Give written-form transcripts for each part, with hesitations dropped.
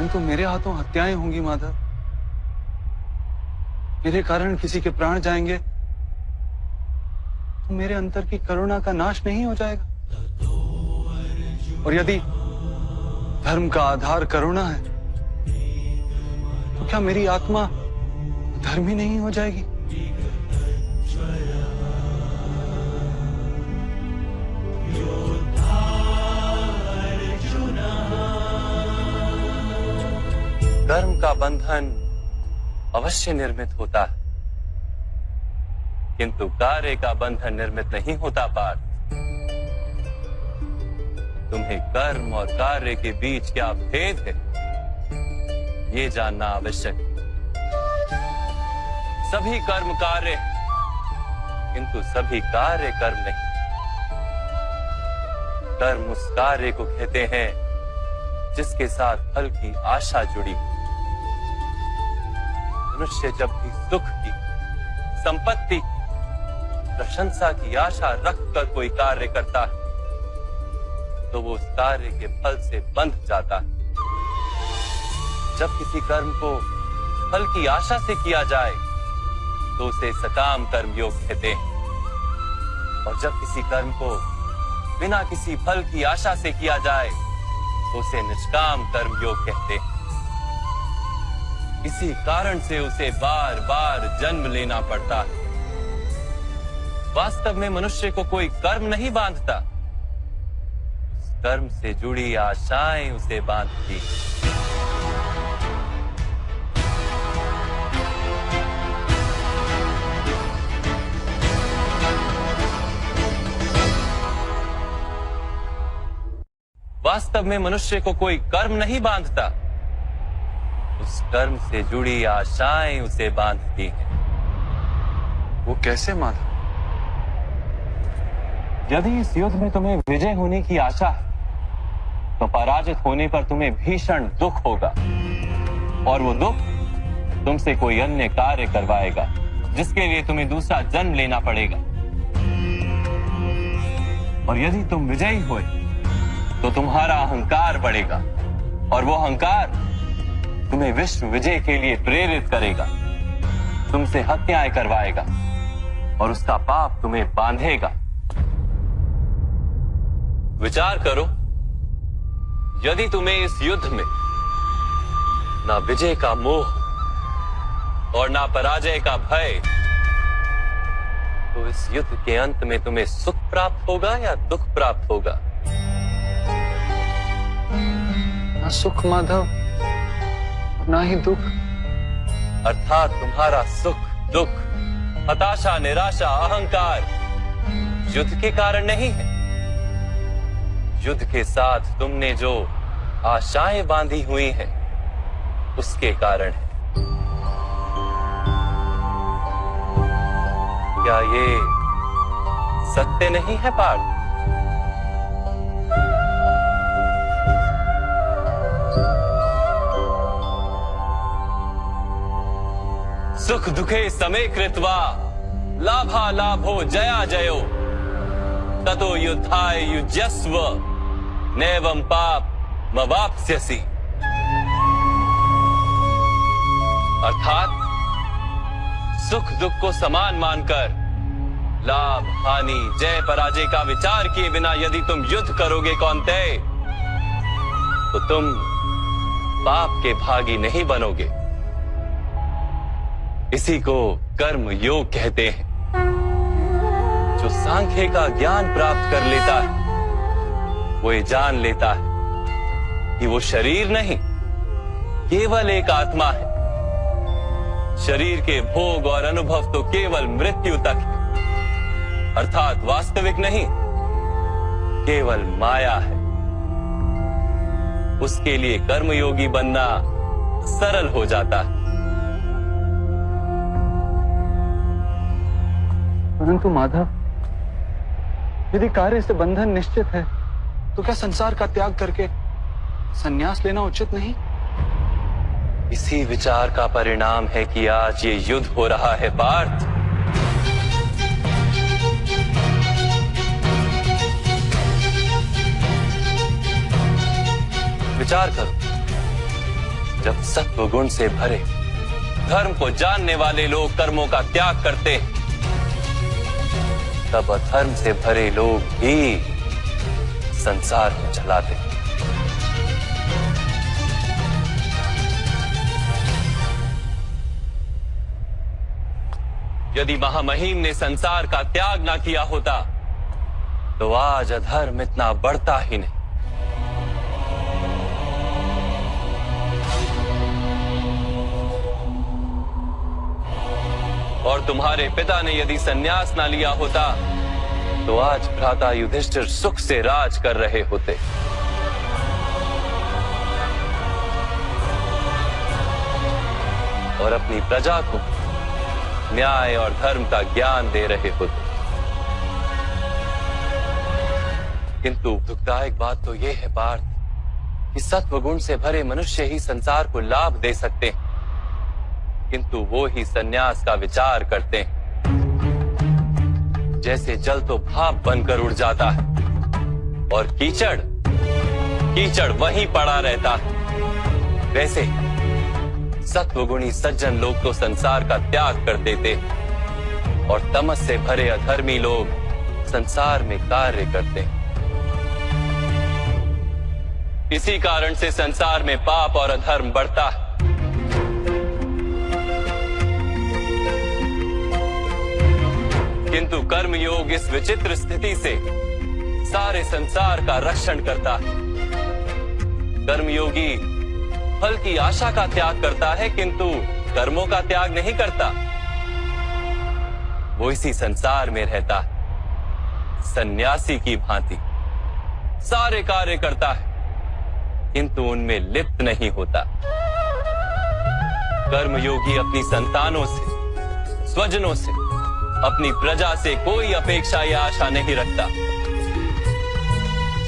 परंतु मेरे हाथों हत्याएं होंगी माधव। मेरे कारण किसी के प्राण जाएंगे तो मेरे अंतर की करुणा का नाश नहीं हो जाएगा? और यदि धर्म का आधार करुणा है तो क्या मेरी आत्मा धर्मी नहीं हो जाएगी? कर्म का बंधन अवश्य निर्मित होता है, किंतु कार्य का बंधन निर्मित नहीं होता पार्थ। तुम्हें कर्म और कार्य के बीच क्या भेद है, ये जानना आवश्यक है। सभी कर्म कार्य हैं, किंतु सभी कार्य कर्म नहीं। कर्म उस कार्य को कहते हैं जिसके साथ फल की आशा जुड़ी। मनुष्य जब भी सुख की, संपत्ति की, प्रशंसा की आशा रखकर कोई कार्य करता है तो वो उस कार्य के फल से बंध जाता है। जब किसी कर्म को फल की आशा से किया जाए तो उसे सकाम कर्म योग कहते हैं, और जब किसी कर्म को बिना किसी फल की आशा से किया जाए तो उसे निष्काम कर्म योग कहते हैं। इसी कारण से उसे बार बार जन्म लेना पड़ता है। वास्तव में मनुष्य को कोई कर्म नहीं बांधता, कर्म से जुड़ी आशाएं उसे बांधती। वास्तव में मनुष्य को कोई कर्म नहीं बांधता, उस कर्म से जुड़ी आशाएं उसे बांधती हैं। वो कैसे माधव? यदि इस युद्ध में तुम्हें विजय होने की आशा है तो पराजित होने पर तुम्हें भीषण दुख होगा, और वो दुख तुमसे कोई अन्य कार्य करवाएगा जिसके लिए तुम्हें दूसरा जन्म लेना पड़ेगा। और यदि तुम विजयी हुए तो तुम्हारा अहंकार बढ़ेगा, और वो अहंकार तुम्हें विश्व विजय के लिए प्रेरित करेगा, तुमसे हत्याएं करवाएगा और उसका पाप तुम्हें बांधेगा। विचार करो, यदि तुम्हें इस युद्ध में ना विजय का मोह और ना पराजय का भय, तो इस युद्ध के अंत में तुम्हें सुख प्राप्त होगा या दुख प्राप्त होगा? ना सुख माधव, ना ही दुख। अर्थात तुम्हारा सुख, दुख, हताशा, निराशा, अहंकार युद्ध के कारण नहीं है। युद्ध के साथ तुमने जो आशाएं बांधी हुई हैं, उसके कारण है। क्या ये सत्य नहीं है पार्थ? सुख दुखे समे कृत्वा लाभा लाभो जया जयो ततो युद्धाय युज्यस्व नैवं पाप मवाप्स्यसि। अर्थात सुख दुख को समान मानकर लाभ हानि जय पराजय का विचार किए बिना यदि तुम युद्ध करोगे कौन्तेय, तो तुम पाप के भागी नहीं बनोगे। इसी को कर्म योग कहते हैं। जो सांख्य का ज्ञान प्राप्त कर लेता है वो ये जान लेता है कि वो शरीर नहीं, केवल एक आत्मा है। शरीर के भोग और अनुभव तो केवल मृत्यु तक है, अर्थात वास्तविक नहीं, केवल माया है। उसके लिए कर्मयोगी बनना सरल हो जाता है। परंतु माधव, यदि कार्य से बंधन निश्चित है तो क्या संसार का त्याग करके संन्यास लेना उचित नहीं? इसी विचार का परिणाम है कि आज ये युद्ध हो रहा है पार्थ। विचार करो, जब सत्व गुण से भरे धर्म को जानने वाले लोग कर्मों का त्याग करते, तब अधर्म से भरे लोग भी संसार को चलाते। यदि महामहिम ने संसार का त्याग ना किया होता तो आज अधर्म इतना बढ़ता ही नहीं। और तुम्हारे पिता ने यदि संन्यास ना लिया होता तो आज भ्राता युधिष्ठिर सुख से राज कर रहे होते। और अपनी प्रजा को न्याय और धर्म का ज्ञान दे रहे होते। किंतु दुखदायक बात तो यह है पार्थ कि सत्व गुण से भरे मनुष्य ही संसार को लाभ दे सकते हैं, किंतु वो ही संन्यास का विचार करते हैं। जैसे जल तो भाप बनकर उड़ जाता है और कीचड़ वहीं पड़ा रहता है, वैसे सत्वगुणी सज्जन लोग तो संसार का त्याग कर देते और तमस से भरे अधर्मी लोग संसार में कार्य करते हैं। इसी कारण से संसार में पाप और अधर्म बढ़ता है। किंतु कर्मयोग इस विचित्र स्थिति से सारे संसार का रक्षण करता है। कर्मयोगी फल की आशा का त्याग करता है, किंतु कर्मों का त्याग नहीं करता। वो इसी संसार में रहता है, सन्यासी की भांति सारे कार्य करता है, किंतु उनमें लिप्त नहीं होता। कर्मयोगी अपनी संतानों से, स्वजनों से, अपनी प्रजा से कोई अपेक्षा या आशा नहीं रखता।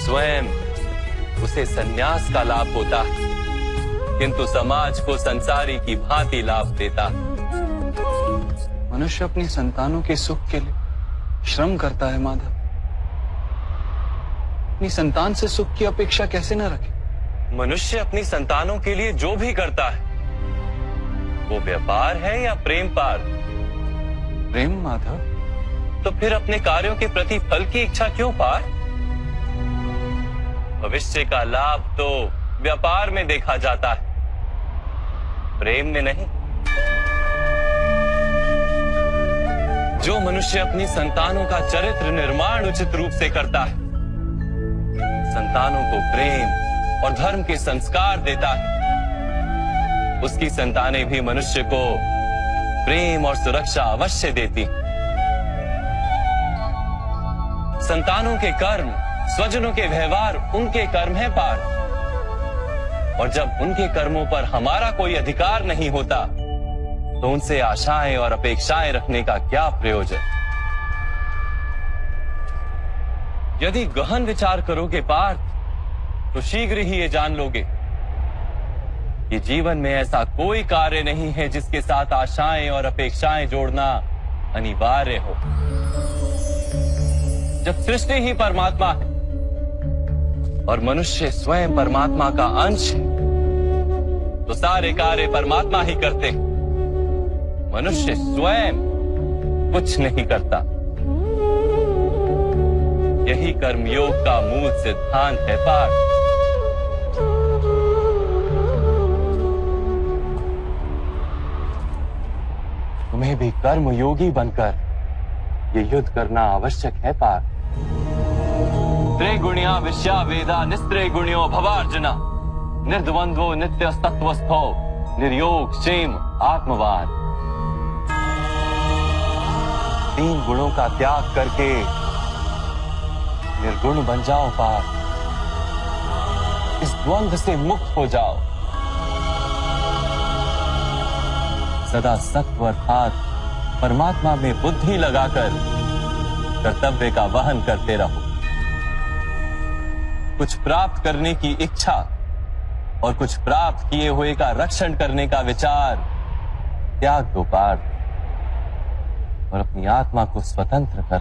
स्वयं उसे संन्यास का लाभ होता है, किंतु समाज को संसारी की भांति लाभ देता। मनुष्य अपनी संतानों के सुख के लिए श्रम करता है माधव। अपनी संतान से सुख की अपेक्षा कैसे न रखे? मनुष्य अपनी संतानों के लिए जो भी करता है वो व्यापार है या प्रेम पार? प्रेम माधव। तो फिर अपने कार्यों के प्रति फल की इच्छा क्यों पार? भविष्य का लाभ तो व्यापार में देखा जाता है, प्रेम में नहीं। जो मनुष्य अपनी संतानों का चरित्र निर्माण उचित रूप से करता है, संतानों को प्रेम और धर्म के संस्कार देता है, उसकी संतानें भी मनुष्य को प्रेम और सुरक्षा अवश्य देती। संतानों के कर्म, स्वजनों के व्यवहार उनके कर्म है पार। और जब उनके कर्मों पर हमारा कोई अधिकार नहीं होता तो उनसे आशाएं और अपेक्षाएं रखने का क्या प्रयोजन? यदि गहन विचार करोगे पार्थ तो शीघ्र ही ये जान लोगे कि जीवन में ऐसा कोई कार्य नहीं है जिसके साथ आशाएं और अपेक्षाएं जोड़ना अनिवार्य हो। जब सृष्टि ही परमात्मा है और मनुष्य स्वयं परमात्मा का अंश है, तो सारे कार्य परमात्मा ही करते हैं। मनुष्य स्वयं कुछ नहीं करता। यही कर्मयोग का मूल सिद्धांत है पार्थ। तुम्हें भी कर्मयोगी बनकर ये युद्ध करना आवश्यक है पार्थ। त्रिगुणिया विश्या वेदा निस्त्रिगुण्यो भवार्जुना निर्द्वंद्वो नित्य तत्वस्थो निर्योग क्षेम आत्मवान। तीन गुणों का त्याग करके निर्गुण बन जाओ पार्थ। इस द्वंद्व से मुक्त हो जाओ। सदा सत्व अर्थात परमात्मा में बुद्धि लगाकर कर्तव्य का वहन करते रहो। कुछ प्राप्त करने की इच्छा और कुछ प्राप्त किए हुए का रक्षण करने का विचार त्याग दो पार्थ और अपनी आत्मा को स्वतंत्र कर।